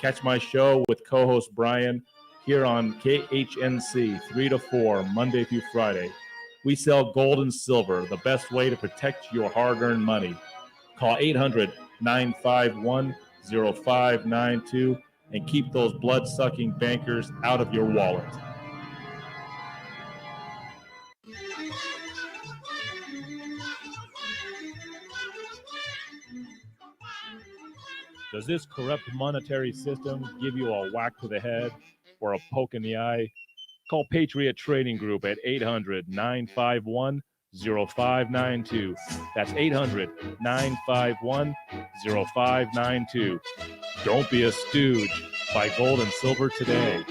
Catch my show with co-host Brian here on KHNC 3 to 4, Monday through Friday. We sell gold and silver, the best way to protect your hard-earned money. Call 800-951-0592 and keep those blood-sucking bankers out of your wallet. Does this corrupt monetary system give you a whack to the head or a poke in the eye? Call Patriot Trading Group at 800-951-0592. That's 800-951-0592. Don't be a stooge. Buy gold and silver today.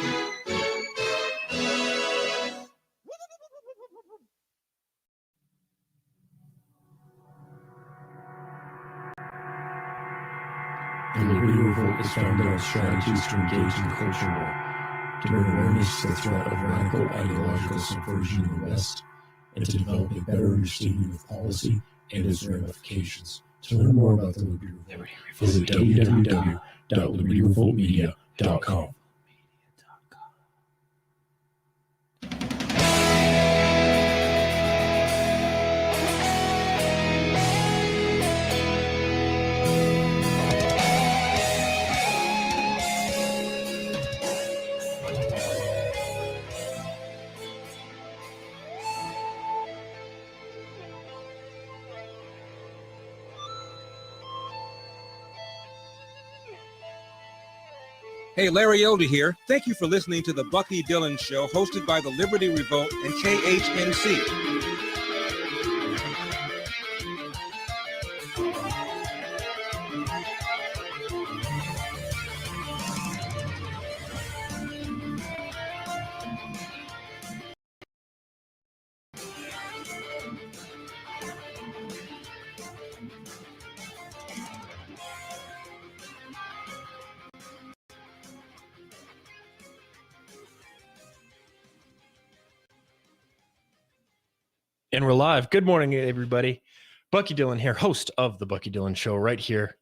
The Liberty Revolt is founded on strategies to engage in the culture war, to bring awareness to the threat of radical ideological subversion in the West, and to develop a better understanding of policy and its ramifications. To learn more about the Liberty Revolt, visit www.libertyrevoltmedia.com. Hey, Larry Elder here. Thank you for listening to the Bucky Dillon Show, hosted by the Liberty Revolt and KHNC. And we're live. Good morning, everybody. Bucky Dillon here, host of the Bucky Dillon Show right here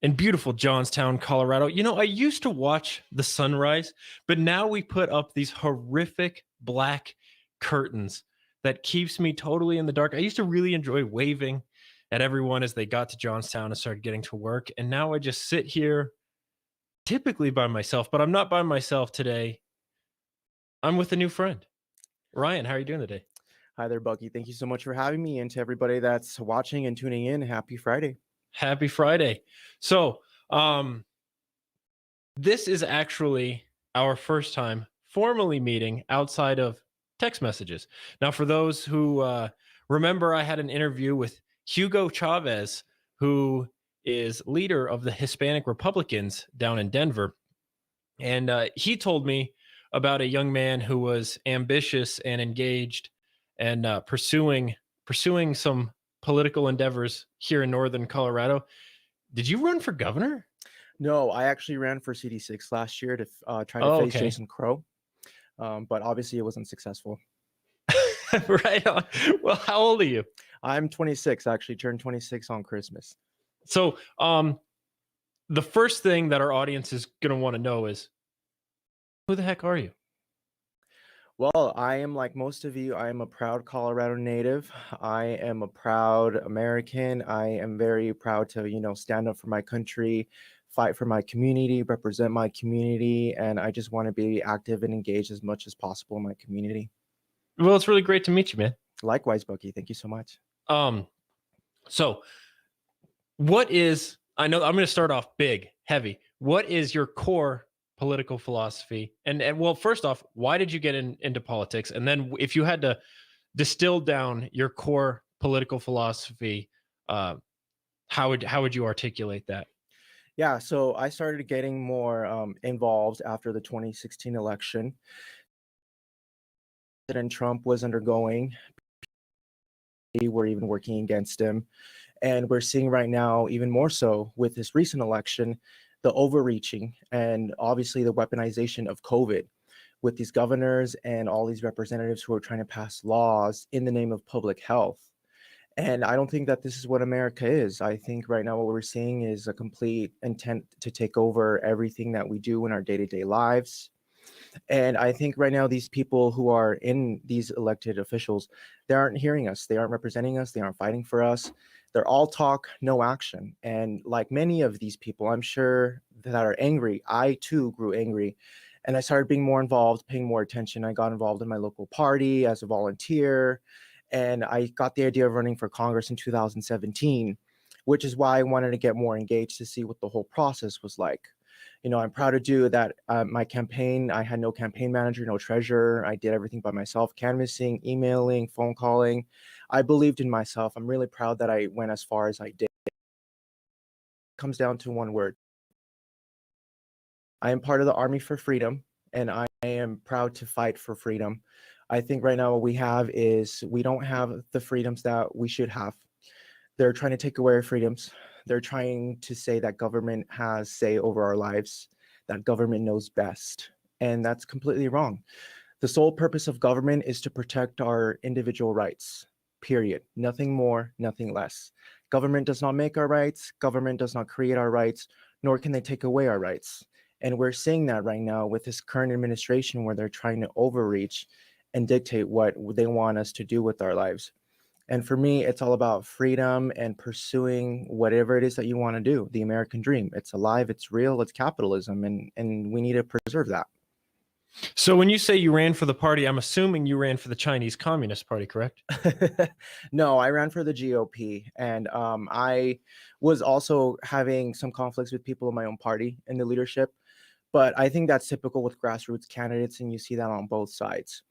in beautiful Johnstown, Colorado. You know, I used to watch the sunrise, but now we put up these horrific black curtains that keeps me totally in the dark. I used to really enjoy waving at everyone as they got to Johnstown and started getting to work. And now I just sit here typically by myself, but I'm not by myself today. I'm with a new friend. Ryan, how are you doing today? Hi there, Bucky. Thank you so much for having me. And to everybody that's watching and tuning in, happy Friday. Happy Friday. So, this is actually our first time formally meeting outside of text messages. Now, for those who remember, I had an interview with Hugo Chavez, who is leader of the Hispanic Republicans down in Denver. And he told me about a young man who was ambitious and engaged and pursuing some political endeavors here in northern Colorado. Did you run for governor? No, I actually ran for CD6 last year to try to face Jason Crow, but obviously it wasn't successful. Right on. Well, how old are you? I'm 26, actually turned 26 on Christmas. So the first thing that our audience is going to want to know is, who the heck are you? Well, I am like most of you. I am a proud Colorado native. I am a proud American. I am very proud to, stand up for my country, fight for my community, represent my community, and I just want to be active and engaged as much as possible in my community. Well, it's really great to meet you, man. Likewise, Bucky. Thank you so much. So what is, I know I'm going to start off big, heavy. What is your core political philosophy? And well, first off, why did you get into politics? And then if you had to distill down your core political philosophy, how would you articulate that? Yeah, so I started getting more involved after the 2016 election. President Trump was undergoing. We were even working against him. And we're seeing right now, even more so with this recent election, the overreaching and obviously the weaponization of COVID with these governors and all these representatives who are trying to pass laws in the name of public health. And I don't think that this is what America is. I think right now what we're seeing is a complete intent to take over everything that we do in our day-to-day lives. And I think right now these people who are in these elected officials, they aren't hearing us. They aren't representing us. They aren't fighting for us. They're all talk, no action. And like many of these people, I'm sure that are angry. I too grew angry. And I started being more involved, paying more attention. I got involved in my local party as a volunteer. And I got the idea of running for Congress in 2017, which is why I wanted to get more engaged to see what the whole process was like. I'm proud to do that. My campaign, I had no campaign manager, no treasurer. I did everything by myself, canvassing, emailing, phone calling. I believed in myself. I'm really proud that I went as far as I did. It comes down to one word. I am part of the Army for Freedom, and I am proud to fight for freedom. I think right now what we have is we don't have the freedoms that we should have. They're trying to take away our freedoms. They're trying to say that government has say over our lives, that government knows best. And that's completely wrong. The sole purpose of government is to protect our individual rights, period. Nothing more, nothing less. Government does not make our rights. Government does not create our rights, nor can they take away our rights. And we're seeing that right now with this current administration where they're trying to overreach and dictate what they want us to do with our lives. And for me, it's all about freedom and pursuing whatever it is that you want to do. The American dream. It's alive, it's real, it's capitalism, and we need to preserve that. So when you say you ran for the party, I'm assuming you ran for the Chinese Communist Party, correct? No, I ran for the GOP, and I was also having some conflicts with people in my own party in the leadership. But I think that's typical with grassroots candidates, and you see that on both sides.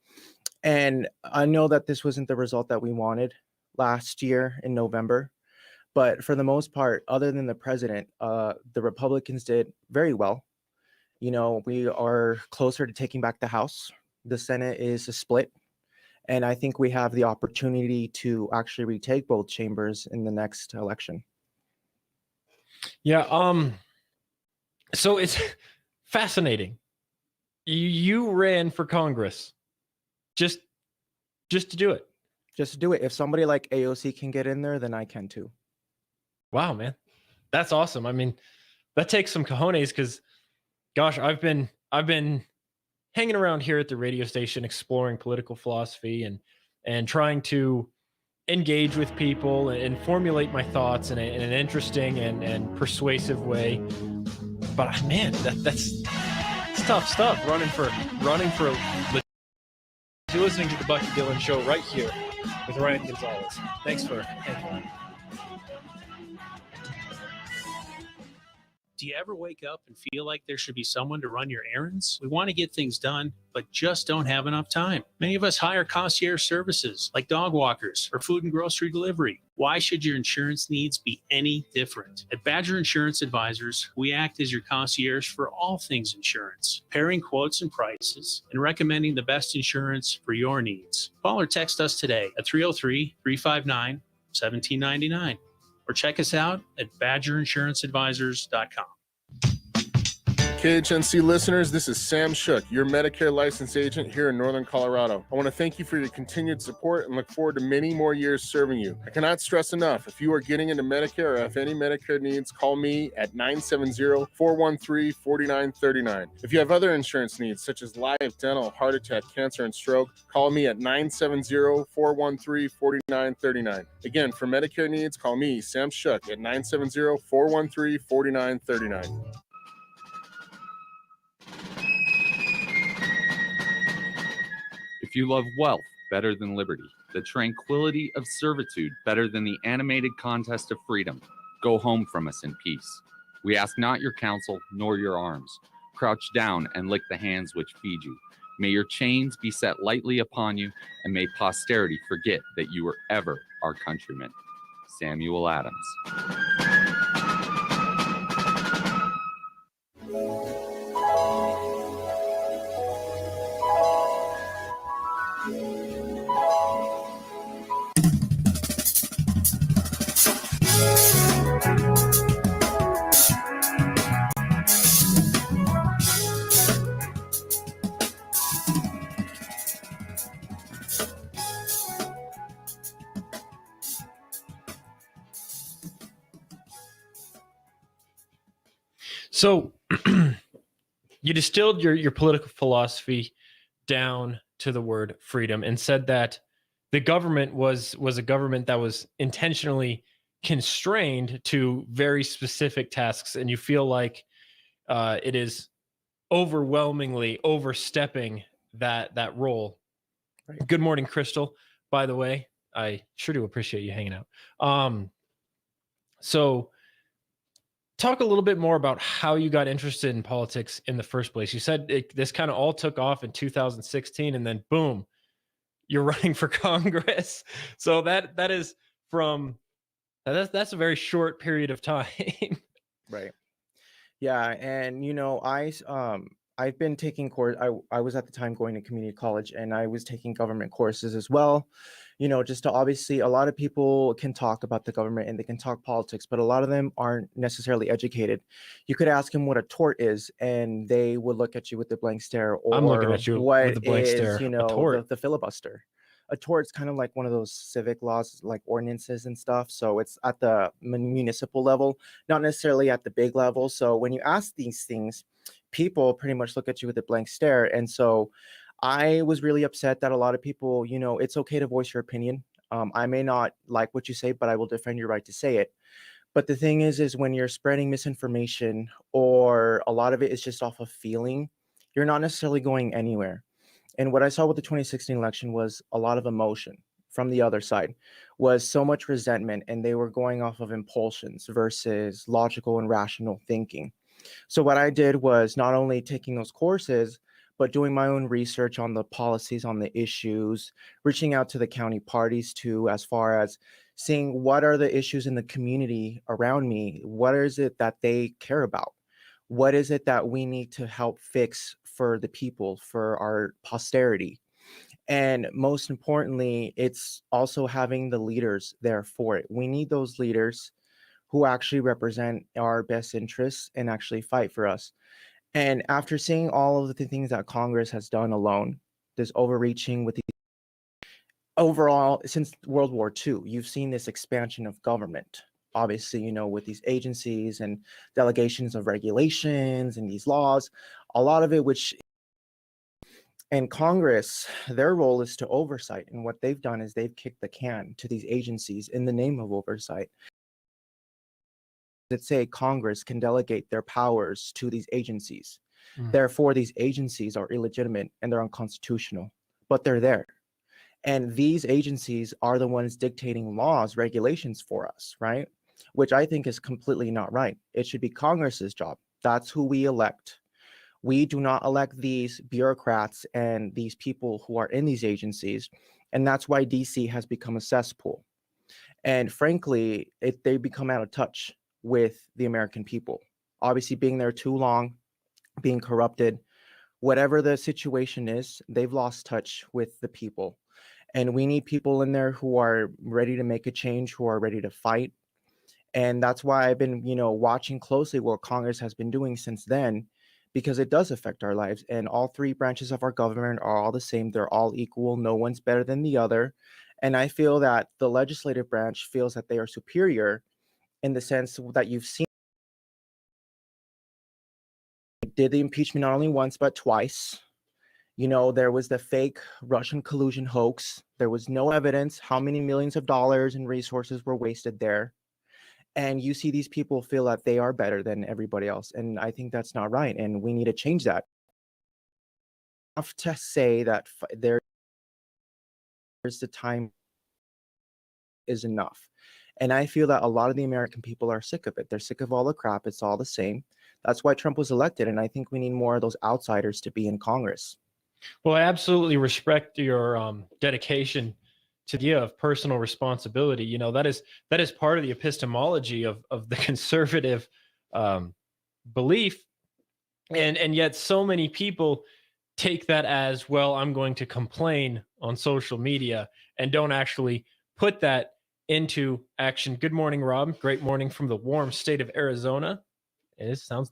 And I know that this wasn't the result that we wanted last year in November, but for the most part, other than the president, the Republicans did very well. We are closer to taking back the House. The Senate is a split, and I think we have the opportunity to actually retake both chambers in the next election. Yeah. So it's fascinating. You ran for Congress just to do it. Just to do it. If somebody like AOC can get in there, then I can too. Wow, man. That's awesome. I mean, that takes some cojones because gosh, I've been hanging around here at the radio station exploring political philosophy and trying to engage with people and formulate my thoughts in an interesting and persuasive way. But man, that's tough stuff. Running for you're listening to the Bucky Dillon Show right here with Ryan Gonzalez. Thanks for hanging on. Do you ever wake up and feel like there should be someone to run your errands? We want to get things done, but just don't have enough time. Many of us hire concierge services like dog walkers or food and grocery delivery. Why should your insurance needs be any different? At Badger Insurance Advisors, we act as your concierge for all things insurance, pairing quotes and prices, and recommending the best insurance for your needs. Call or text us today at 303-359-1799. Or check us out at badgerinsuranceadvisors.com. KHNC listeners, this is Sam Shook, your Medicare licensed agent here in Northern Colorado. I want to thank you for your continued support and look forward to many more years serving you. I cannot stress enough, if you are getting into Medicare or have any Medicare needs, call me at 970-413-4939. If you have other insurance needs, such as life, dental, heart attack, cancer, and stroke, call me at 970-413-4939. Again, for Medicare needs, call me, Sam Shook, at 970-413-4939. If you love wealth better than liberty, the tranquility of servitude better than the animated contest of freedom, go home from us in peace. We ask not your counsel nor your arms. Crouch down and lick the hands which feed you. May your chains be set lightly upon you, and may posterity forget that you were ever our countrymen. Samuel Adams. So you distilled your political philosophy down to the word freedom and said that the government was a government that was intentionally constrained to very specific tasks, and you feel like it is overwhelmingly overstepping that role. Right. Good morning, Crystal. By the way, I sure do appreciate you hanging out. So talk a little bit more about how you got interested in politics in the first place. You said this kind of all took off in 2016, and then boom, you're running for Congress. So that is from that's a very short period of time. Right. Yeah, and I've been taking course. I was at the time going to community college, and I was taking government courses as well. Just to obviously, a lot of people can talk about the government and they can talk politics, but a lot of them aren't necessarily educated. You could ask them what a tort is, and they would look at you with a blank stare. Or I'm looking at you what with a blank is, stare. A tort. the filibuster. A tort's kind of like one of those civic laws, like ordinances and stuff. So it's at the municipal level, not necessarily at the big level. So when you ask these things, people pretty much look at you with a blank stare. And so I was really upset that a lot of people, it's okay to voice your opinion. I may not like what you say, but I will defend your right to say it. But the thing is when you're spreading misinformation, or a lot of it is just off of feeling, you're not necessarily going anywhere. And what I saw with the 2016 election was a lot of emotion from the other side, was so much resentment, and they were going off of impulsions versus logical and rational thinking. So what I did was not only taking those courses, but doing my own research on the policies, on the issues, reaching out to the county parties too, as far as seeing what are the issues in the community around me. What is it that they care about? What is it that we need to help fix for the people, for our posterity? And most importantly, it's also having the leaders there for it. We need those leaders who actually represent our best interests and actually fight for us. And after seeing all of the things that Congress has done alone, this overreaching with the overall, since World War II, you've seen this expansion of government. Obviously, with these agencies and delegations of regulations and these laws, a lot of it, and Congress, their role is to oversight. And what they've done is they've kicked the can to these agencies in the name of oversight. That say Congress can delegate their powers to these agencies. Therefore, these agencies are illegitimate and they're unconstitutional, but they're there. And these agencies are the ones dictating laws, regulations for us, right? Which I think is completely not right. It should be Congress's job. That's who we elect. We do not elect these bureaucrats and these people who are in these agencies. And that's why DC has become a cesspool. And frankly, they become out of touch with the American people. Obviously, being there too long, being corrupted, whatever the situation is, they've lost touch with the people. And we need people in there who are ready to make a change, who are ready to fight. And that's why I've been, watching closely what Congress has been doing since then, because it does affect our lives. And all three branches of our government are all the same. They're all equal. No one's better than the other. And I feel that the legislative branch feels that they are superior, in the sense that you've seen did the impeachment not only once but twice. There was the fake Russian collusion hoax. There was no evidence how many millions of dollars and resources were wasted there. And you see these people feel that they are better than everybody else. And I think that's not right. And we need to change that. Enough to say that there's the time is enough. And I feel that a lot of the American people are sick of it. They're sick of all the crap. It's all the same. That's why Trump was elected. And I think we need more of those outsiders to be in Congress. Well, I absolutely respect your dedication to the idea of personal responsibility. That is part of the epistemology of the conservative belief. And yet so many people take that as, well, I'm going to complain on social media, and don't actually put that into action. Good morning, Rob. Great morning from the warm state of Arizona. It sounds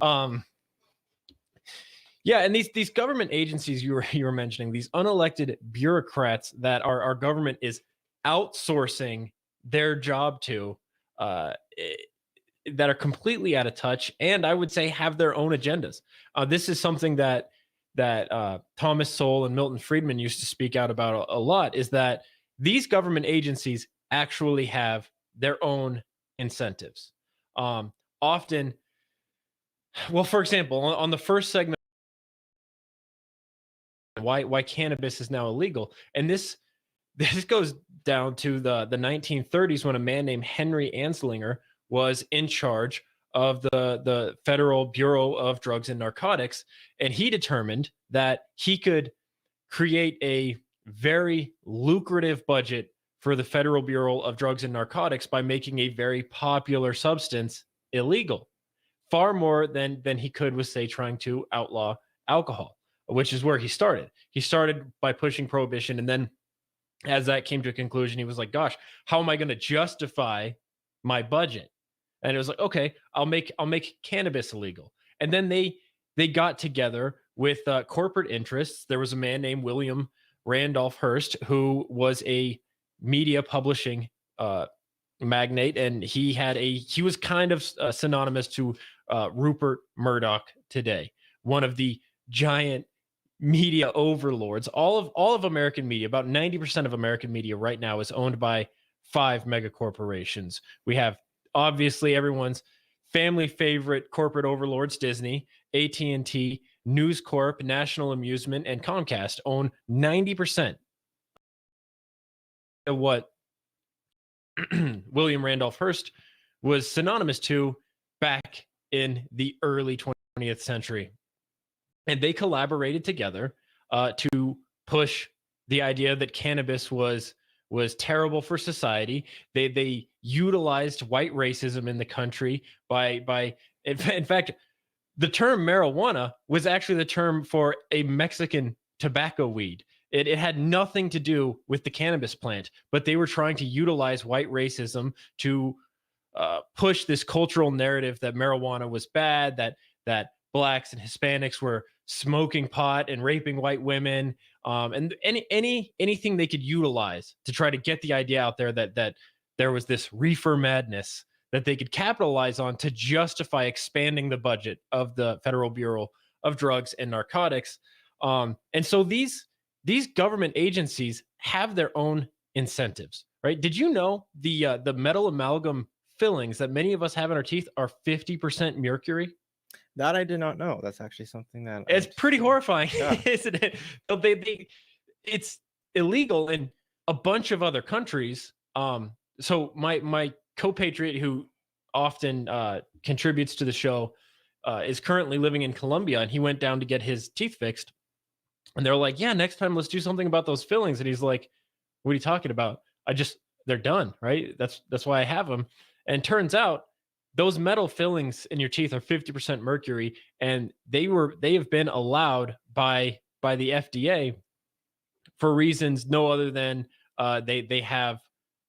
yeah, and these government agencies you were mentioning, these unelected bureaucrats that our government is outsourcing their job to, that are completely out of touch, and I would say have their own agendas. This is something that Thomas Sowell and Milton Friedman used to speak out about a lot, is that these government agencies actually have their own incentives. Often, well, for example, on the first segment, why cannabis is now illegal, and this goes down to the 1930s, when a man named Henry Anslinger was in charge of the Federal Bureau of Drugs and Narcotics, and he determined that he could create a very lucrative budget for the Federal Bureau of Drugs and Narcotics by making a very popular substance illegal, far more than he could with, say, trying to outlaw alcohol, which is where he started. He started by pushing prohibition, and then as that came to a conclusion, he was like, gosh, how am I going to justify my budget? And it was like, okay, I'll make cannabis illegal. And then they got together with corporate interests. There was a man named William Randolph Hearst, who was a media publishing magnate, and he was kind of synonymous to Rupert Murdoch today, one of the giant media overlords. All of American media, about 90% of American media right now, is owned by 5 mega corporations. We have, obviously, everyone's family favorite corporate overlords: Disney, AT&T, News Corp, National Amusement, and Comcast own 90% of what William Randolph Hearst was synonymous to back in the early 20th century. And they collaborated together to push the idea that cannabis was terrible for society. They utilized white racism in the country by in fact, the term marijuana was actually the term for a Mexican tobacco weed. It had nothing to do with the cannabis plant, but they were trying to utilize white racism to push this cultural narrative that marijuana was bad, that blacks and Hispanics were smoking pot and raping white women, and anything they could utilize to try to get the idea out there that there was this reefer madness that they could capitalize on to justify expanding the budget of the Federal Bureau of Drugs and Narcotics. And so these government agencies have their own incentives, right? Did you know the metal amalgam fillings that many of us have in our teeth are 50% mercury? That I did not know. That's actually something that It's pretty horrifying, Yeah. isn't it? But it's illegal in a bunch of other countries. So my compatriot, who often contributes to the show, is currently living in Colombia, and he went down to get his teeth fixed. And they're like, yeah, next time let's do something about those fillings. And he's like, what are you talking about? They're done, right? That's why I have them. And turns out those metal fillings in your teeth are 50% mercury, and they have been allowed by the FDA for reasons no other than they have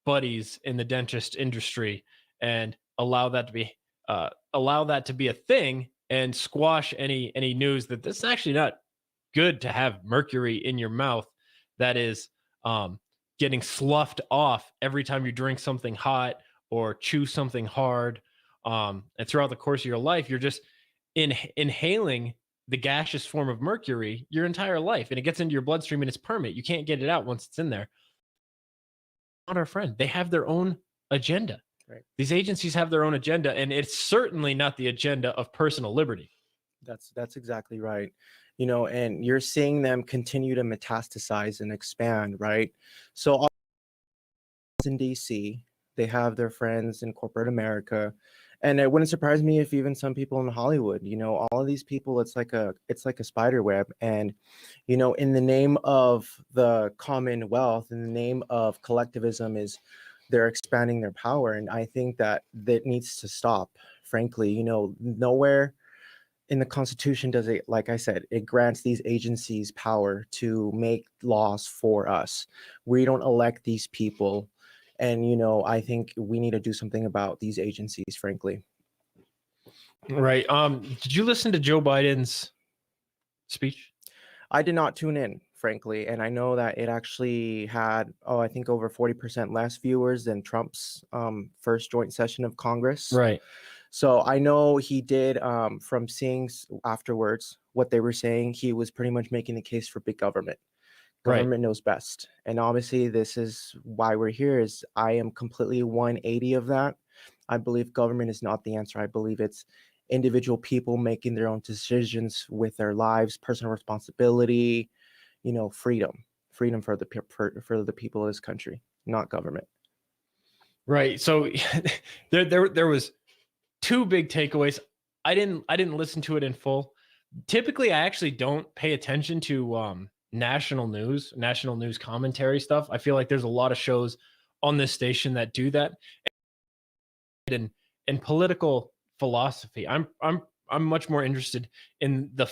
buddies in the dentist industry, and allow that to be a thing, and squash any news that this is actually not good to have mercury in your mouth that is getting sloughed off every time you drink something hot or chew something hard. And throughout the course of your life, you're just inhaling the gaseous form of mercury your entire life, and it gets into your bloodstream and it's permanent. You can't get it out once it's in there. Not our friend. They have their own agenda. Right. These agencies have their own agenda, and it's certainly not the agenda of personal liberty. That's exactly right. And you're seeing them continue to metastasize and expand, right? So all in DC, they have their friends in corporate America. And it wouldn't surprise me if even some people in Hollywood, all of these people, it's like a spider web. And, in the name of the commonwealth, in the name of collectivism, they're expanding their power. And I think that needs to stop, frankly. Nowhere in the Constitution does it, like I said, it grants these agencies power to make laws for us. We don't elect these people. And, I think we need to do something about these agencies, frankly. Right. Did you listen to Joe Biden's speech? I did not tune in, frankly. And I know that it actually had, I think over 40% less viewers than Trump's first joint session of Congress. Right. So I know he did, from seeing afterwards what they were saying, he was pretty much making the case for big government. Right. Government knows best. And obviously this is why we're here, is I am completely 180 of that. I believe government is not the answer. I believe it's individual people making their own decisions with their lives, personal responsibility, freedom for the people of this country, not government. Right. So there was two big takeaways. I didn't listen to it in full. Typically, I actually don't pay attention to national news commentary stuff. I feel like there's a lot of shows on this station that do that. And in political philosophy, I'm much more interested in the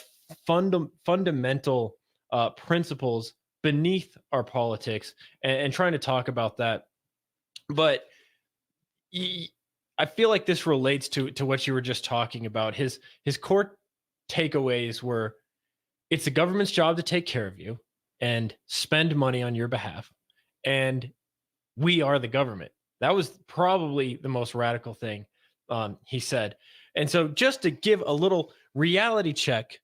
fundamental principles beneath our politics and trying to talk about that. But I feel like this relates to what you were just talking about. His core takeaways were, it's the government's job to take care of you and spend money on your behalf, and we are the government. That was probably the most radical thing he said. And so just to give a little reality check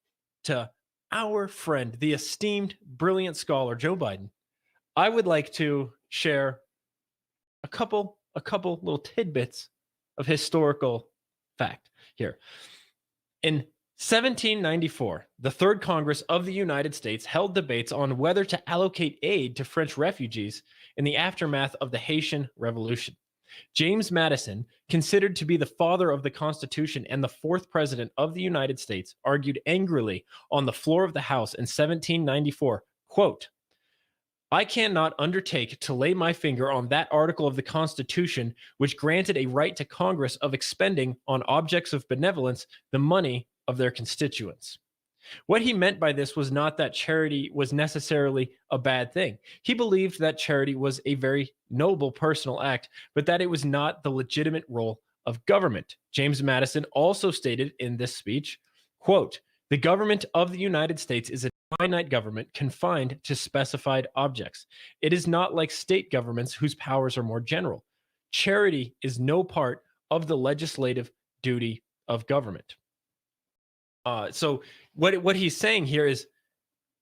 to our friend, the esteemed, brilliant scholar, Joe Biden, I would like to share a couple little tidbits of historical fact here. In 1794, the Third Congress of the United States held debates on whether to allocate aid to French refugees in the aftermath of the Haitian Revolution. James Madison, considered to be the father of the Constitution and the fourth president of the United States, argued angrily on the floor of the House in 1794, quote, "I cannot undertake to lay my finger on that article of the Constitution which granted a right to Congress of expending on objects of benevolence the money of their constituents." What he meant by this was not that charity was necessarily a bad thing. He believed that charity was a very noble personal act, but that it was not the legitimate role of government. James Madison also stated in this speech, quote, "The government of the United States is a finite government confined to specified objects. It is not like state governments whose powers are more general. Charity is no part of the legislative duty of government." So what he's saying here is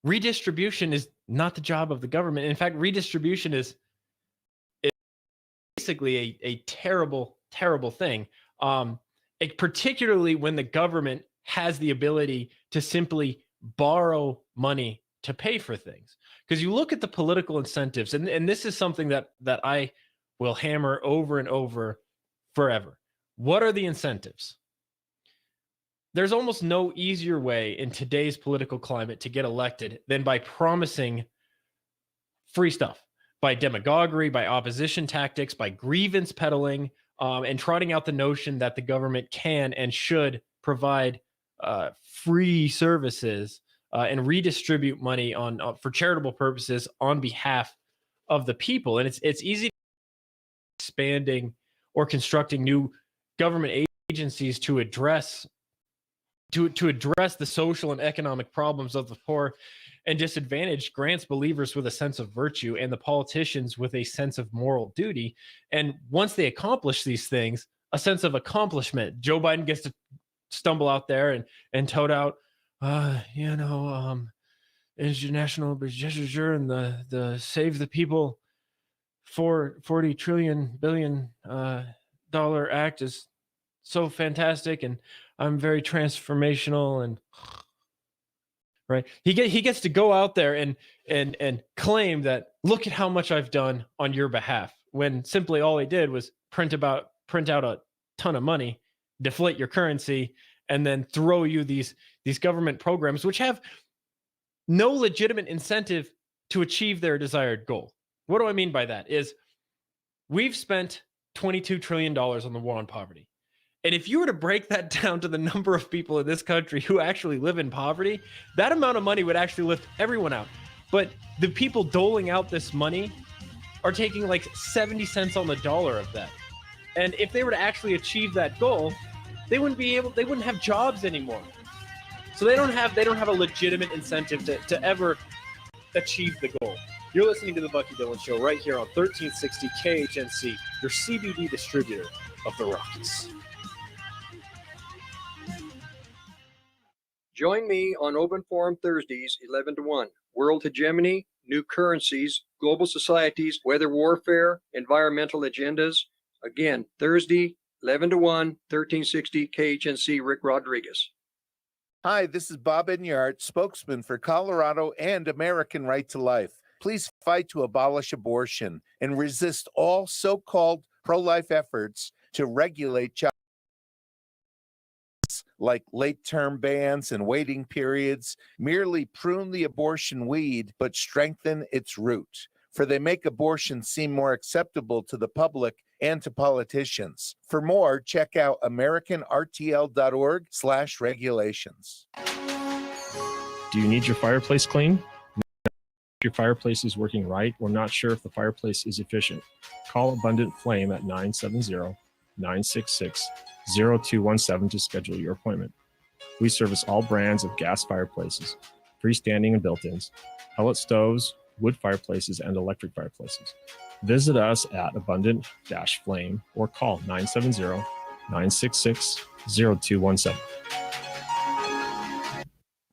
redistribution is not the job of the government. In fact, redistribution is basically a terrible, terrible thing. Particularly when the government has the ability to simply borrow money to pay for things. Because you look at the political incentives, and this is something that I will hammer over and over forever. What are the incentives? There's almost no easier way in today's political climate to get elected than by promising free stuff, by demagoguery, by opposition tactics, by grievance peddling, and trotting out the notion that the government can and should provide free services and redistribute money for charitable purposes on behalf of the people. And it's easy expanding or constructing new government agencies to address the social and economic problems of the poor and disadvantaged grants believers with a sense of virtue and the politicians with a sense of moral duty. And once they accomplish these things, a sense of accomplishment. Joe Biden gets to stumble out there and tout out, international gesture and the save the people $40 billion act is so fantastic, and I'm very transformational, and right. He gets to go out there and claim that, look at how much I've done on your behalf, when simply all he did was print out a ton of money, deflate your currency, and then throw you these government programs which have no legitimate incentive to achieve their desired goal. What do I mean by that? Is we've spent $22 trillion on the war on poverty. And if you were to break that down to the number of people in this country who actually live in poverty, that amount of money would actually lift everyone out. But the people doling out this money are taking like 70 cents on the dollar of that. And if they were to actually achieve that goal, they wouldn't have jobs anymore. So they don't have a legitimate incentive to ever achieve the goal. You're listening to the Bucky Dillon Show right here on 1360 KHNC, your CBD distributor of the Rockies. Join me on Open Forum Thursdays, 11 to 1. World Hegemony, New Currencies, Global Societies, Weather Warfare, Environmental Agendas. Again, Thursday, 11 to 1, 1360 KHNC, Rick Rodriguez. Hi, this is Bob Enyart, spokesman for Colorado and American Right to Life. Please fight to abolish abortion and resist all so-called pro-life efforts to regulate child like late-term bans and waiting periods merely prune the abortion weed but strengthen its root. For they make abortion seem more acceptable to the public and to politicians. For more, check out americanrtl.org/regulations. Do you need your fireplace clean? If your fireplace is working right or not sure if the fireplace is efficient, call Abundant Flame at 970-966-0217 to schedule your appointment. We service all brands of gas fireplaces, freestanding and built-ins, pellet stoves, wood fireplaces, and electric fireplaces. Visit us at Abundant-Flame or call 970-966-0217.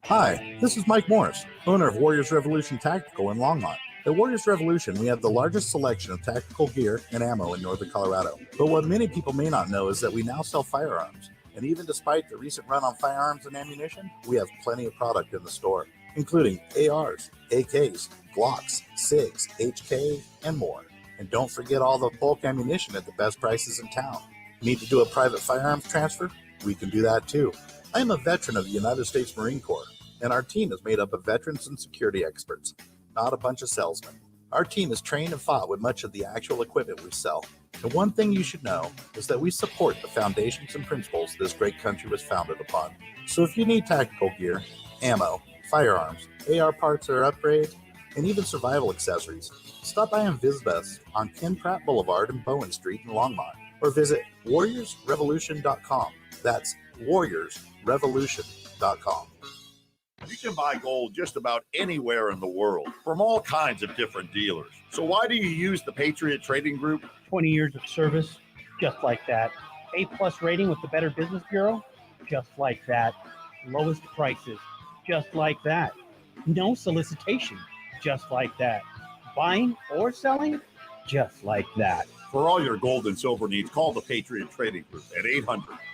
Hi, this is Mike Morris, owner of Warriors Revolution Tactical in Longmont. At Warriors Revolution, we have the largest selection of tactical gear and ammo in northern Colorado. But what many people may not know is that we now sell firearms. And even despite the recent run on firearms and ammunition, we have plenty of product in the store, including ARs, AKs, Glocks, SIGs, HK, and more. And don't forget all the bulk ammunition at the best prices in town. Need to do a private firearms transfer? We can do that too. I am a veteran of the United States Marine Corps, and our team is made up of veterans and security experts, not a bunch of salesmen. Our team is trained and fought with much of the actual equipment we sell. And one thing you should know is that we support the foundations and principles this great country was founded upon. So if you need tactical gear, ammo, firearms, AR parts or upgrades, and even survival accessories, stop by and visit us on Ken Pratt Boulevard and Bowen Street in Longmont, or visit warriorsrevolution.com. That's warriorsrevolution.com. You can buy gold just about anywhere in the world from all kinds of different dealers. So why do you use the Patriot Trading Group? 20 years of service, just like that. A+ rating with the Better Business Bureau, just like that. Lowest prices, just like that. No solicitation, just like that. Buying or selling, just like that. For all your gold and silver needs, call the Patriot Trading Group at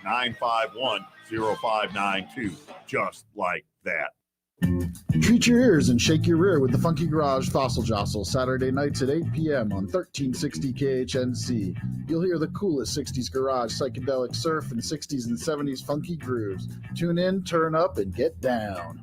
800-951-0592, just like that. Treat your ears and shake your rear with the Funky Garage Fossil Jostle, Saturday nights at 8 p.m. on 1360 KHNC. You'll hear the coolest 60s garage, psychedelic surf, and 60s and 70s funky grooves. Tune in, turn up, and get down.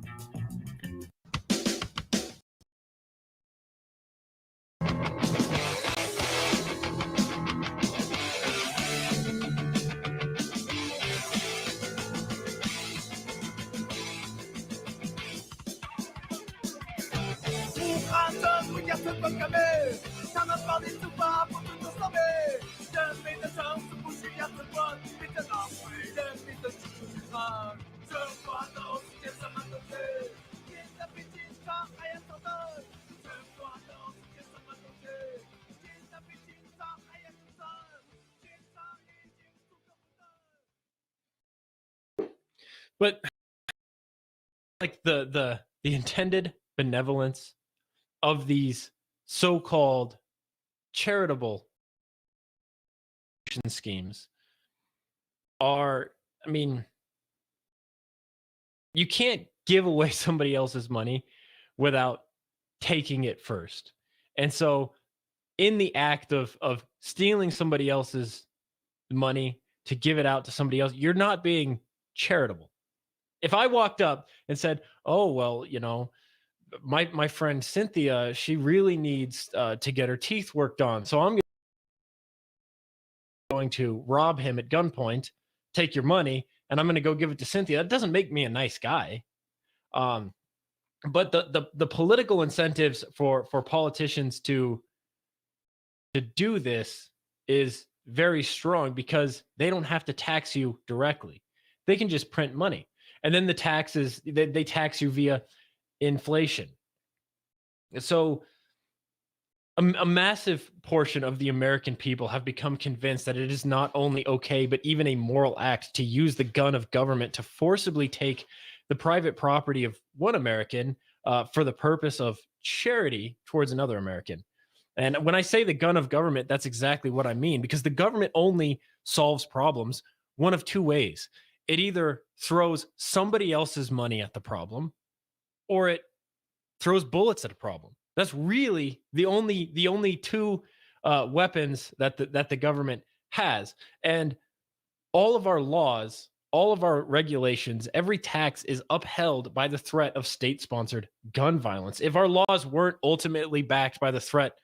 But like the intended benevolence of these so-called charitable schemes are, I mean, you can't give away somebody else's money without taking it first. And so in the act of stealing somebody else's money to give it out to somebody else, you're not being charitable. If I walked up and said, oh, well, you know, my friend Cynthia, she really needs to get her teeth worked on, so I'm going to rob him at gunpoint, take your money, and I'm going to go give it to Cynthia. That doesn't make me a nice guy. But the political incentives for politicians to do this is very strong because they don't have to tax you directly. They can just print money. And then the taxes, they tax you via inflation. So a massive portion of the American people have become convinced that it is not only okay, but even a moral act to use the gun of government to forcibly take the private property of one American for the purpose of charity towards another American. And when I say the gun of government, that's exactly what I mean, because the government only solves problems one of two ways. It either throws somebody else's money at the problem, or it throws bullets at a problem. That's really the only two weapons that the government has. And all of our laws, all of our regulations, every tax is upheld by the threat of state-sponsored gun violence. If our laws weren't ultimately backed by the threat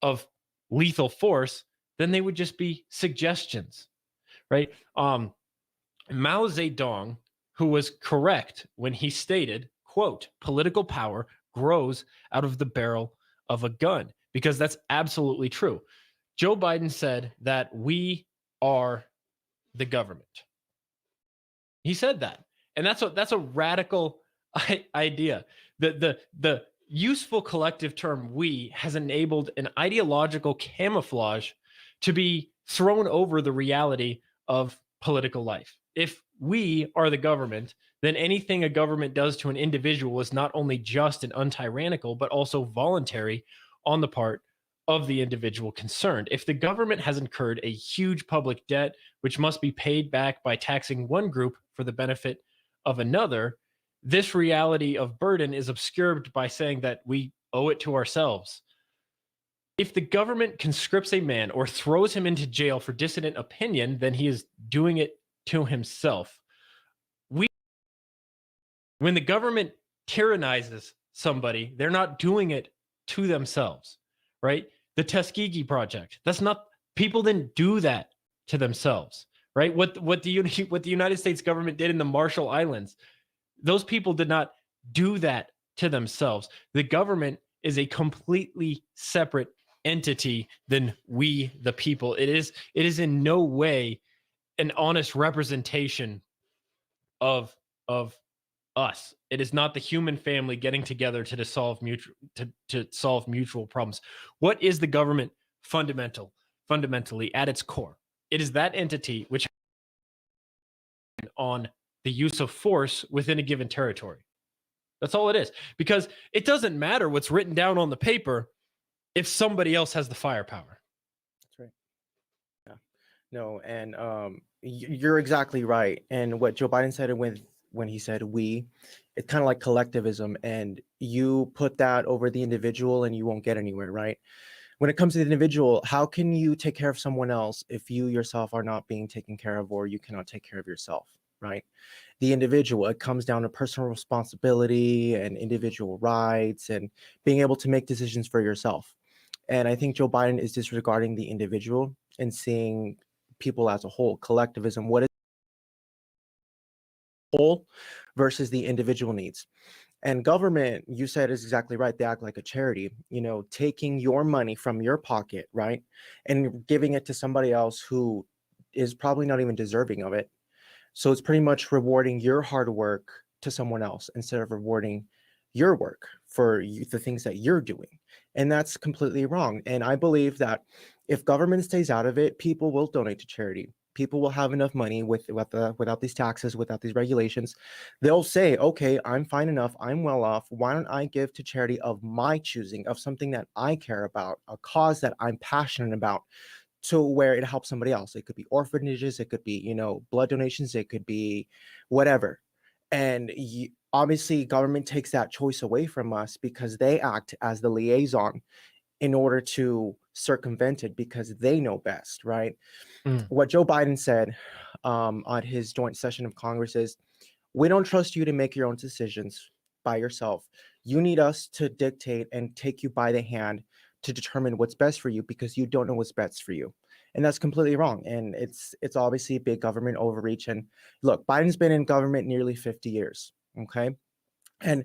of lethal force, then they would just be suggestions, right? Mao Zedong, who was correct when he stated, quote, political power grows out of the barrel of a gun, because that's absolutely true. Joe Biden said that we are the government. He said that. And that's a radical idea. The useful collective term we has enabled an ideological camouflage to be thrown over the reality of political life. If we are the government, then anything a government does to an individual is not only just and untyrannical, but also voluntary on the part of the individual concerned. If the government has incurred a huge public debt, which must be paid back by taxing one group for the benefit of another, this reality of burden is obscured by saying that we owe it to ourselves. If the government conscripts a man or throws him into jail for dissident opinion, then he is doing it to himself. When the government tyrannizes somebody, they're not doing it to themselves, right? The Tuskegee Project, people didn't do that to themselves, right? What the United States government did in the Marshall Islands, those people did not do that to themselves. The government is a completely separate entity than we, the people. It is in no way an honest representation of us. It is not the human family getting together to solve mutual problems. What is the government fundamentally at its core? It is that entity which on the use of force within a given territory. That's all it is. Because it doesn't matter what's written down on the paper if somebody else has the firepower. That's right. Yeah. No, and you're exactly right. And what Joe Biden said when he said we, it's kind of like collectivism, and you put that over the individual and you won't get anywhere, right? When it comes to the individual, how can you take care of someone else if you yourself are not being taken care of, or you cannot take care of yourself, right? The individual, it comes down to personal responsibility and individual rights and being able to make decisions for yourself. And I think Joe Biden is disregarding the individual and seeing people as a whole. Collectivism, what is whole versus the individual needs. And government, you said, is exactly right. They act like a charity, taking your money from your pocket, right, and giving it to somebody else who is probably not even deserving of it. So it's pretty much rewarding your hard work to someone else instead of rewarding your work for the things that you're doing. And that's completely wrong. And I believe that if government stays out of it, people will donate to charity. People will have enough money without these taxes, without these regulations. They'll say, okay, I'm fine enough. I'm well off. Why don't I give to charity of my choosing, of something that I care about, a cause that I'm passionate about, to where it helps somebody else. It could be orphanages. It could be, blood donations. It could be whatever. And obviously government takes that choice away from us because they act as the liaison in order to circumvent it because they know best, right? What Joe Biden said on his joint session of Congress is, we don't trust you to make your own decisions by yourself. You need us to dictate and take you by the hand to determine what's best for you because you don't know what's best for you. And that's completely wrong. And it's obviously big government overreach. And look, Biden's been in government nearly 50 years, okay? And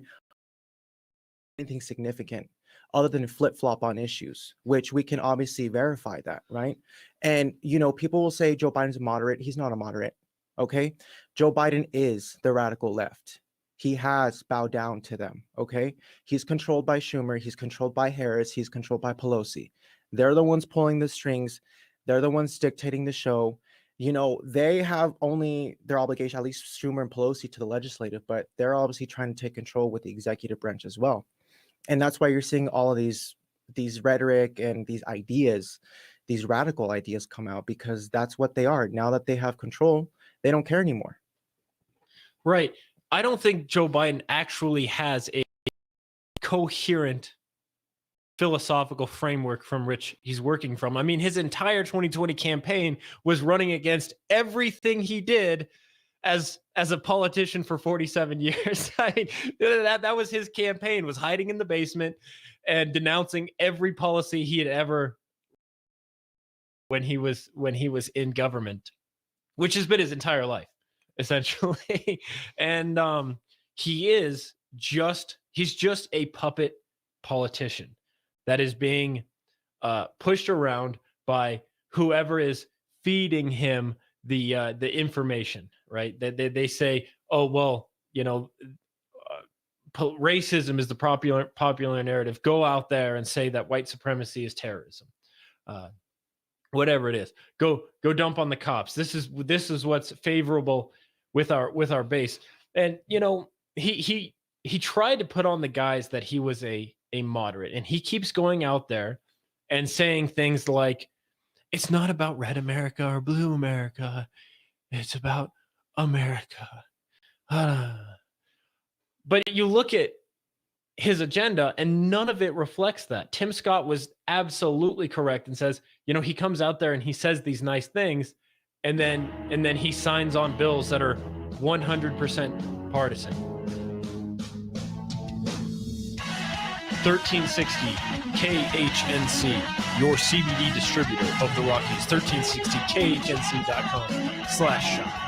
anything significant other than flip-flop on issues, which we can obviously verify that, right? And, people will say Joe Biden's a moderate. He's not a moderate, okay? Joe Biden is the radical left. He has bowed down to them, okay? He's controlled by Schumer. He's controlled by Harris. He's controlled by Pelosi. They're the ones pulling the strings. They're the ones dictating the show. they have only their obligation, at least Schumer and Pelosi, to the legislative, but they're obviously trying to take control with the executive branch as well. And that's why you're seeing all of these rhetoric and these ideas, these radical ideas come out, because that's what they are. Now that they have control, they don't care anymore. Right. I don't think Joe Biden actually has a coherent philosophical framework from which he's working from. I mean, his entire 2020 campaign was running against everything he did as a politician for 47 years. I mean, that was his campaign, was hiding in the basement and denouncing every policy he had ever when he was in government, which has been his entire life, essentially. And he's just a puppet politician that is being pushed around by whoever is feeding him the information, right? They say, oh, well, racism is the popular narrative. Go out there and say that white supremacy is terrorism. Whatever it is, go dump on the cops. This is what's favorable with our base. And he tried to put on the guise that he was a moderate, and he keeps going out there and saying things like, it's not about red America or blue America, it's about America. But you look at his agenda and none of it reflects that. Tim Scott was absolutely correct and says, he comes out there and he says these nice things, and then he signs on bills that are 100% partisan. 1360 KHNC, your CBD distributor of the Rockies. 1360KHNC.com/shop.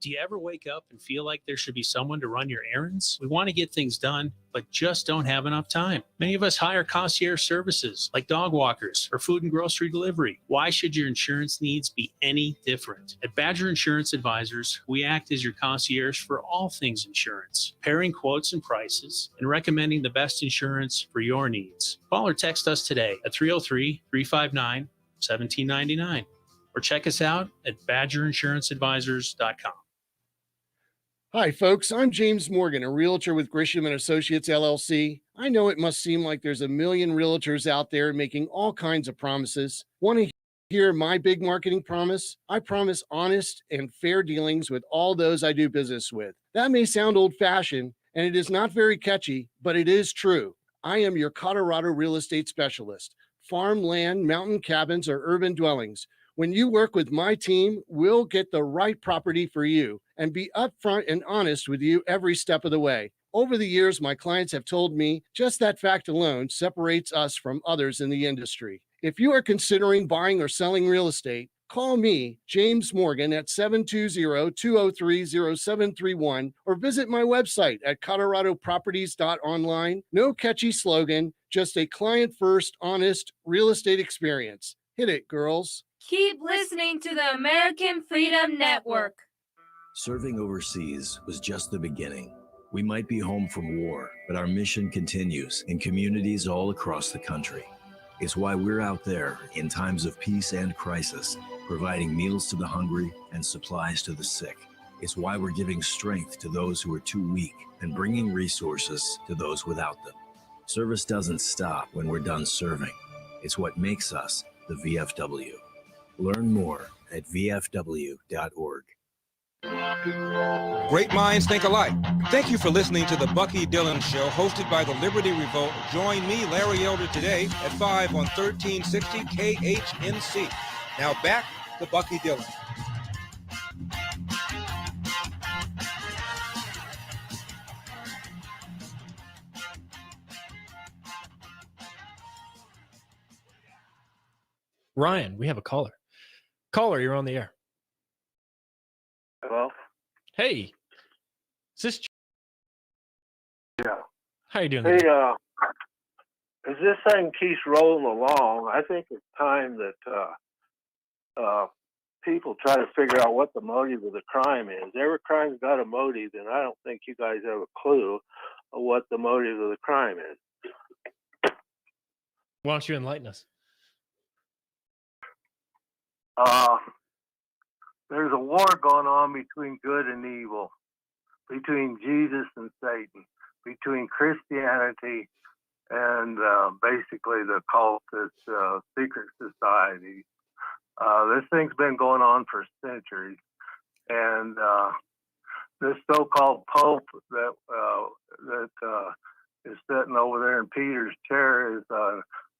Do you ever wake up and feel like there should be someone to run your errands? We want to get things done, but just don't have enough time. Many of us hire concierge services like dog walkers or food and grocery delivery. Why should your insurance needs be any different? At Badger Insurance Advisors, we act as your concierge for all things insurance, pairing quotes and prices, and recommending the best insurance for your needs. Call or text us today at 303-359-1799 or check us out at badgerinsuranceadvisors.com. Hi, folks. I'm James Morgan, a realtor with Grisham & Associates, LLC. I know it must seem like there's a million realtors out there making all kinds of promises. Want to hear my big marketing promise? I promise honest and fair dealings with all those I do business with. That may sound old-fashioned, and it is not very catchy, but it is true. I am your Colorado real estate specialist. Farm, land, mountain cabins, or urban dwellings. When you work with my team, we'll get the right property for you and be upfront and honest with you every step of the way. Over the years, my clients have told me just that fact alone separates us from others in the industry. If you are considering buying or selling real estate, call me, James Morgan, at 720-203-0731 or visit my website at coloradoproperties.online. No catchy slogan, just a client-first, honest real estate experience. Hit it, girls. Keep listening to the American Freedom Network. Serving overseas was just the beginning. We might be home from war, but our mission continues in communities all across the country. It's why we're out there in times of peace and crisis, providing meals to the hungry and supplies to the sick. It's why we're giving strength to those who are too weak and bringing resources to those without them. Service doesn't stop when we're done serving. It's what makes us the VFW. Learn more at vfw.org. Great minds think alike. Thank you for listening to the Bucky Dillon Show, hosted by the Liberty Revolt. Join me, Larry Elder, today at 5 on 1360 KHNC. Now back to Bucky Dillon. Ryan, we have a caller. Caller, you're on the air. Hello? Hey. Is this... Yeah. How you doing? Hey, as this thing keeps rolling along, I think it's time that people try to figure out what the motive of the crime is. Every crime's got a motive, and I don't think you guys have a clue of what the motive of the crime is. Why don't you enlighten us? there's a war going on between good and evil, between Jesus and Satan, between Christianity and basically the cultist secret society. This thing's been going on for centuries, and this so-called Pope that is sitting over there in Peter's chair is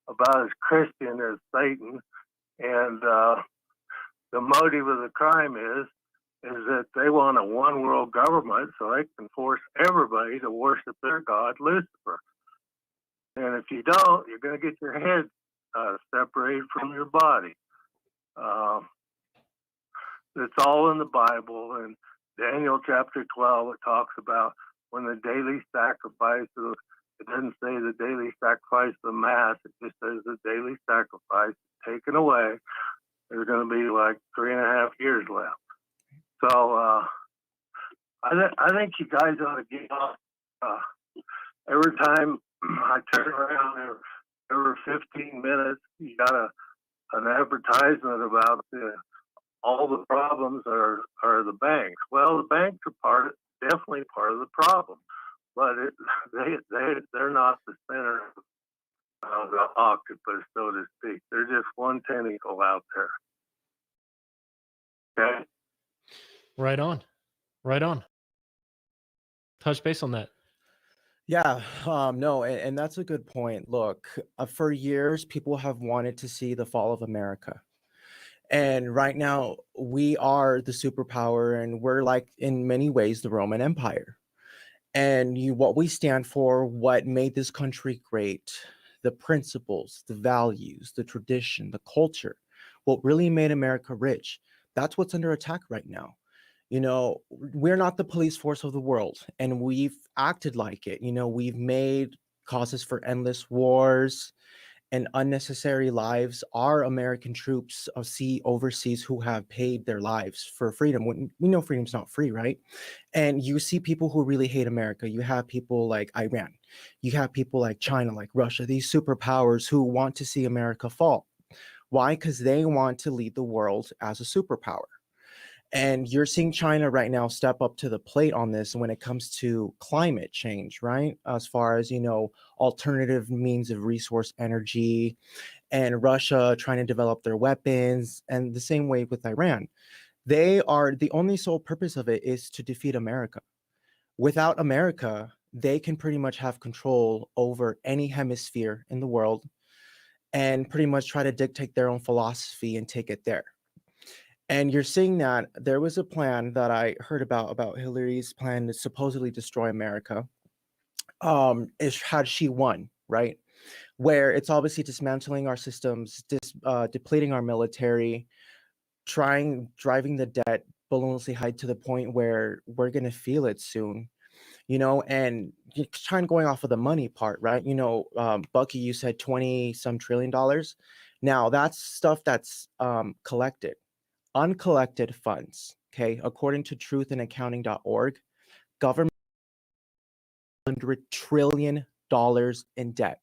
about as Christian as Satan, and the motive of the crime is that they want a one world government so they can force everybody to worship their god Lucifer. And if you don't, you're going to get your head separated from your body. It's all in the Bible. And Daniel chapter 12, it talks about when the daily sacrifice of, it doesn't say the daily sacrifice of the Mass, it just says the daily sacrifice is taken away. There's going to be like 3.5 years left. So I think you guys ought to get off. Every time I turn around, every 15 minutes, you got an advertisement about all the problems are the banks. Well, the banks are definitely part of the problem, but they're not the center of the octopus, so to speak. They're just one tentacle out there. Okay. Right on. Right on. Touch base on that. Yeah, no, and that's a good point. Look, for years, people have wanted to see the fall of America. And right now, we are the superpower, and we're like, in many ways, the Roman Empire. And what we stand for, what made this country great, the principles, the values, the tradition, the culture, what really made America rich, that's what's under attack right now. You know, we're not the police force of the world, and we've acted like it. You know, we've made causes for endless wars and unnecessary lives. Our American troops overseas who have paid their lives for freedom. We know freedom's not free, right? And you see people who really hate America. You have people like Iran. You have people like China, like Russia, these superpowers who want to see America fall. Why? Because they want to lead the world as a superpower. And you're seeing China right now step up to the plate on this when it comes to climate change, right? As far as, you know, alternative means of resource energy, and Russia trying to develop their weapons, and the same way with Iran. They are, the only sole purpose of it is to defeat America. Without America, they can pretty much have control over any hemisphere in the world and pretty much try to dictate their own philosophy and take it there. And you're seeing that there was a plan that I heard about Hillary's plan to supposedly destroy America. Had she won, right? Where it's obviously dismantling our systems, depleting our military, driving the debt balloonlessly high to the point where we're going to feel it soon, you know, and going off of the money part, right? You know, Bucky, you said 20 some trillion dollars. Now that's stuff that's collected. Uncollected funds, okay, according to truthandaccounting.org, government $100 trillion in debt,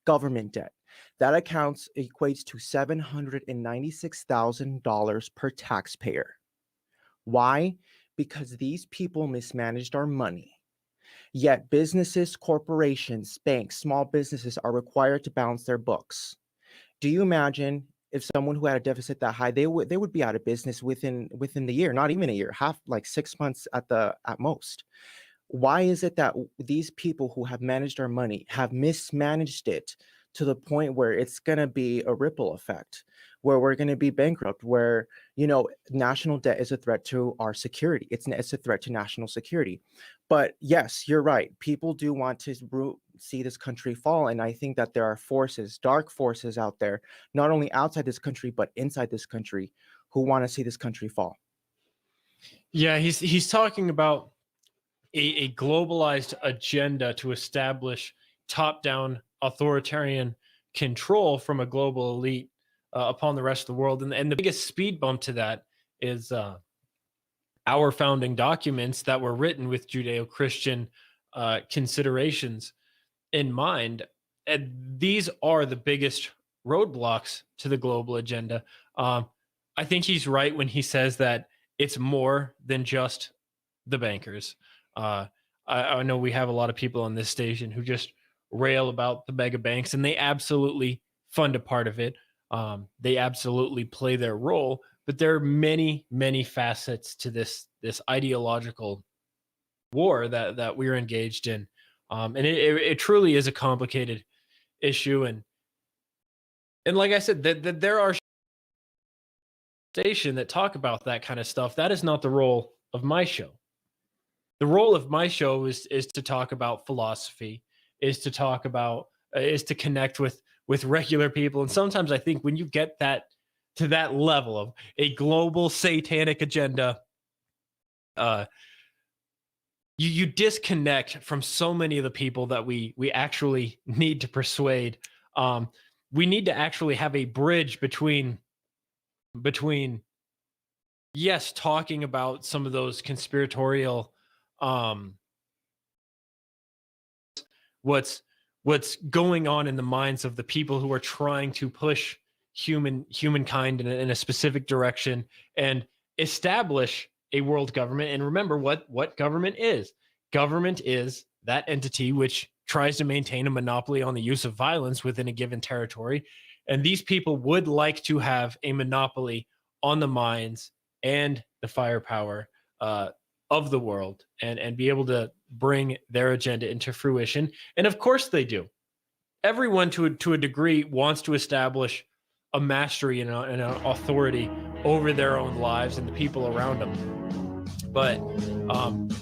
government debt. That equates to $796,000 per taxpayer. Why? Because these people mismanaged our money. Yet businesses, corporations, banks, small businesses are required to balance their books. Do you imagine if someone who had a deficit that high, they would be out of business within the year, not even a year, like 6 months at most. Why is it that these people who have managed our money have mismanaged it to the point where it's going to be a ripple effect, where we're going to be bankrupt, where, you know, national debt is a threat to our security. It's a threat to national security. But yes, you're right. People do want to see this country fall. And I think that there are forces, dark forces out there, not only outside this country, but inside this country, who want to see this country fall. Yeah, he's talking about a globalized agenda to establish top-down authoritarian control from a global elite upon the rest of the world. And the biggest speed bump to that is our founding documents that were written with Judeo-Christian considerations in mind. And these are the biggest roadblocks to the global agenda. I think he's right when he says that it's more than just the bankers. I know we have a lot of people on this station who just rail about the mega banks, and they absolutely fund a part of it. They absolutely play their role, but there are many, many facets to this ideological war that we're engaged in, and it truly is a complicated issue. And like I said, that there are stations that talk about that kind of stuff. That is not the role of my show. The role of my show is to talk about philosophy, is to talk about, is to connect with regular people. And sometimes I think when you get that to that level of a global satanic agenda, you disconnect from so many of the people that we actually need to persuade. We need to actually have a bridge between yes, talking about some of those conspiratorial what's going on in the minds of the people who are trying to push humankind in a specific direction and establish a world government. And remember what government is. Government is that entity which tries to maintain a monopoly on the use of violence within a given territory. And these people would like to have a monopoly on the minds and the firepower of the world and be able to bring their agenda into fruition. And of course they do. Everyone to a degree wants to establish a mastery and an authority over their own lives and the people around them. But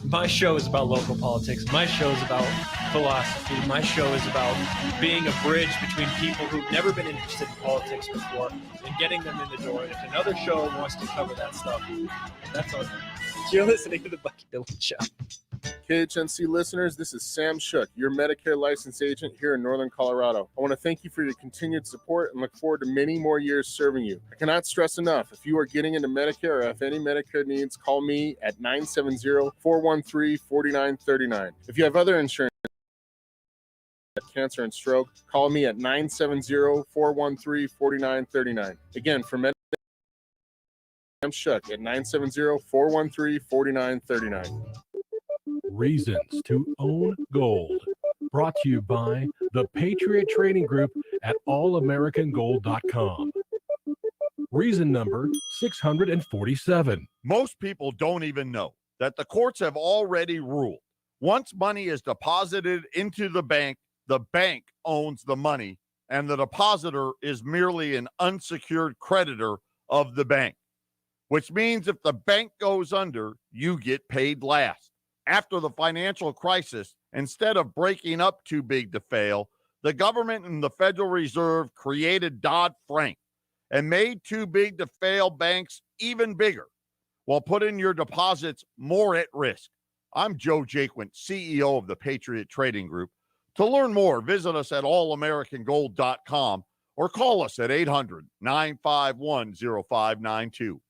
my show is about local politics. My show is about philosophy. My show is about being a bridge between people who've never been interested in politics before and getting them in the door. And if another show wants to cover that stuff, that's on them. You're listening to the Bucky Dillon Show. KHNC listeners, this is Sam Shook, your Medicare license agent here in Northern Colorado. I want to thank you for your continued support and look forward to many more years serving you. I cannot stress enough, if you are getting into Medicare or have any Medicare needs, call me at 970-413-4939. If you have other insurance, cancer and stroke, call me at 970-413-4939. Again, for Medicare, I'm Shook at 970-413-4939. Reasons to own gold. Brought to you by the Patriot Trading Group at allamericangold.com. Reason number 647. Most people don't even know that the courts have already ruled. Once money is deposited into the bank owns the money, and the depositor is merely an unsecured creditor of the bank, which means if the bank goes under, you get paid last. After the financial crisis, instead of breaking up too big to fail, the government and the Federal Reserve created Dodd-Frank and made too big to fail banks even bigger while putting your deposits more at risk. I'm Joe Jaquint, CEO of the Patriot Trading Group. To learn more, visit us at allamericangold.com or call us at 800-951-0592.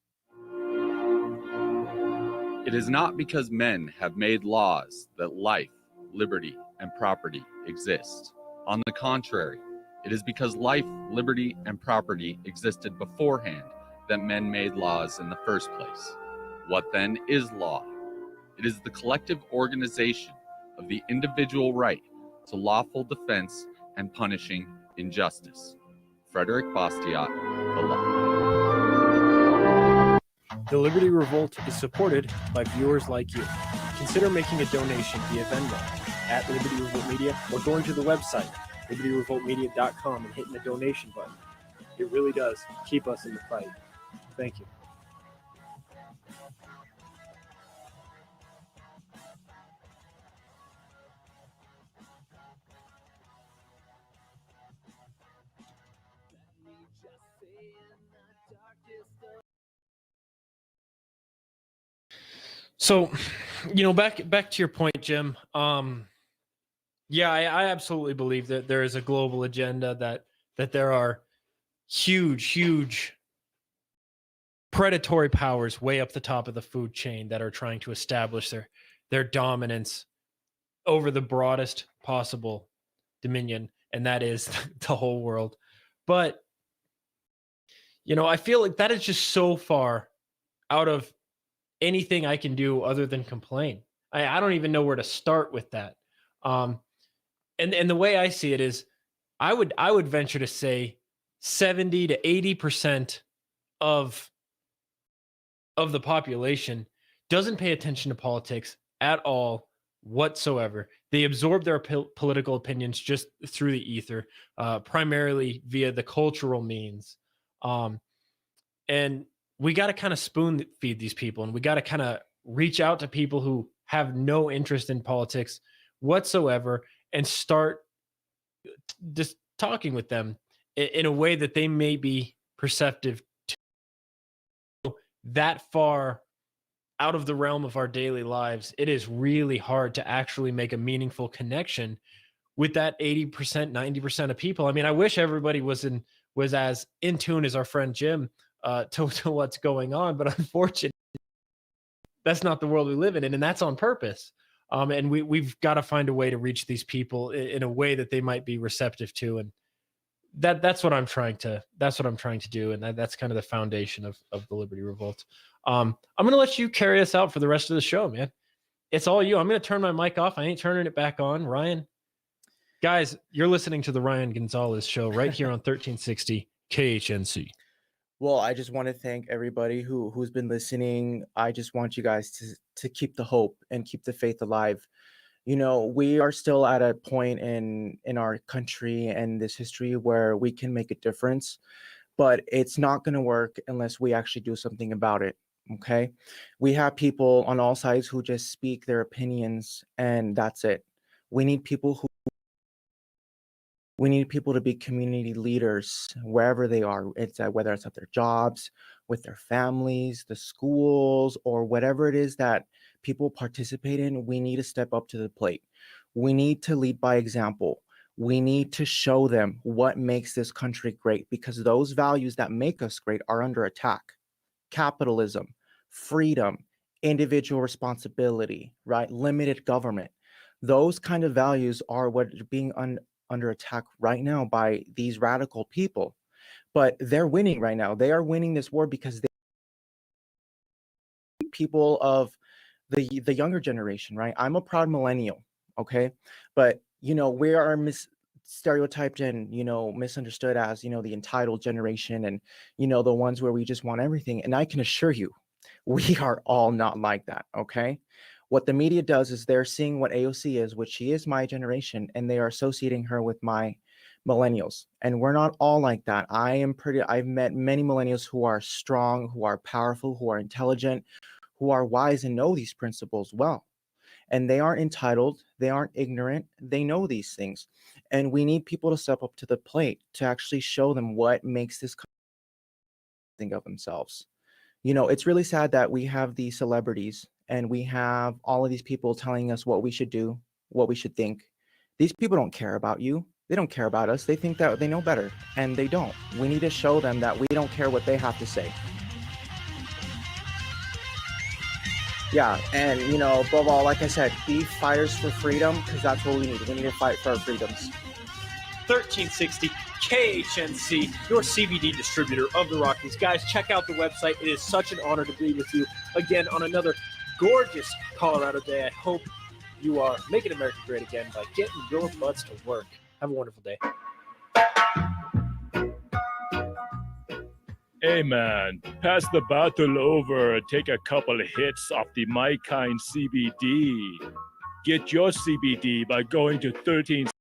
It is not because men have made laws that life, liberty, and property exist. On the contrary, it is because life, liberty, and property existed beforehand that men made laws in the first place. What then is law? It is the collective organization of the individual right to lawful defense and punishing injustice. Frederick Bastiat, The Law. The Liberty Revolt is supported by viewers like you. Consider making a donation via Venmo at Liberty Revolt Media or going to the website, libertyrevoltmedia.com, and hitting the donation button. It really does keep us in the fight. Thank you. So, back to your point, Jim. Yeah, I absolutely believe that there is a global agenda, that there are huge predatory powers way up the top of the food chain that are trying to establish their dominance over the broadest possible dominion, and that is the whole world. But I feel like that is just so far out of anything I can do other than complain. I don't even know where to start with that. And the way I see it is, I would venture to say 70 to 80% of the population doesn't pay attention to politics at all whatsoever. They absorb their political opinions just through the ether, primarily via the cultural means. And we got to kind of spoon feed these people, and we got to kind of reach out to people who have no interest in politics whatsoever and start just talking with them in a way that they may be perceptive to. That far out of the realm of our daily lives, it is really hard to actually make a meaningful connection with that 80%, 90% of people. I mean, I wish everybody was as in tune as our friend Jim to what's going on, but unfortunately, that's not the world we live in, and that's on purpose. And we've got to find a way to reach these people in a way that they might be receptive to, and that's what I'm trying to do, and that's kind of the foundation of the Liberty Revolt. I'm gonna let you carry us out for the rest of the show, man. It's all you. I'm gonna turn my mic off. I ain't turning it back on. Ryan, guys, you're listening to the Ryan Gonzalez Show right here on 1360 KHNC. Well, I just want to thank everybody who's been listening. I just want you guys to keep the hope and keep the faith alive. We are still at a point in our country and this history where we can make a difference, but it's not going to work unless we actually do something about it. Okay? We have people on all sides who just speak their opinions, and that's it. We need people to be community leaders wherever they are. Whether it's at their jobs, with their families, the schools, or whatever it is that people participate in. We need to step up to the plate. We need to lead by example. We need to show them what makes this country great, because those values that make us great are under attack. Capitalism, freedom, individual responsibility, right? Limited government. Those kind of values are what are being under attack right now by these radical people. But they're winning right now. They are winning this war because people of the younger generation, right? I'm a proud millennial, okay? But, we are stereotyped and, misunderstood as, the entitled generation and, the ones where we just want everything. And I can assure you, we are all not like that, okay? What the media does is they're seeing what AOC is, which she is my generation, and they are associating her with my millennials. And we're not all like that. I've met many millennials who are strong, who are powerful, who are intelligent, who are wise and know these principles well. And they aren't entitled, they aren't ignorant, they know these things. And we need people to step up to the plate to actually show them what makes this country think of themselves. It's really sad that we have these celebrities and we have all of these people telling us what we should do, what we should think. These people don't care about you. They don't care about us. They think that they know better, and they don't. We need to show them that we don't care what they have to say. Yeah, and above all, like I said, be fighters for freedom, because that's what we need. We need to fight for our freedoms. 1360 KHNC, your CBD distributor of the Rockies. Guys, check out the website. It is such an honor to be with you again on another gorgeous Colorado day. I hope you are making America great again by getting your butts to work. Have a wonderful day. Hey man, pass the bottle over and take a couple of hits off the My Kind CBD. Get your CBD by going to 1360